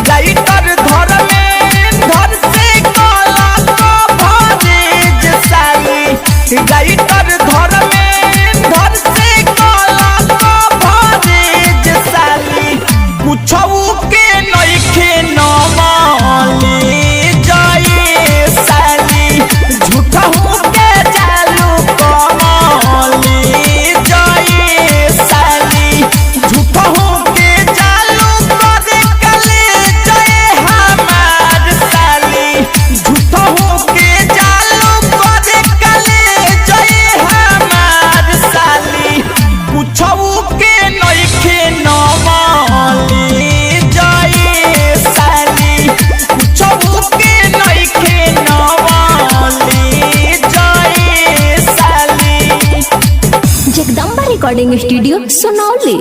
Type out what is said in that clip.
Writer Dharmendra से काला coverage साली, राइटर धर्मेंद्र से काला कवरेज साली, कुछऊ के नइखे नमाले जाए साली, झूठा के जालू कमाले जाए साली, झूठा के जालू करे कले जाए हमार साली, झूठा के जालू करे कले जाए हमार साली, कुछऊ के नइखे नमाले जाए साली, कुछऊ के नइखे नमाले जाए साली। Jagdamba recording studio Sunauli.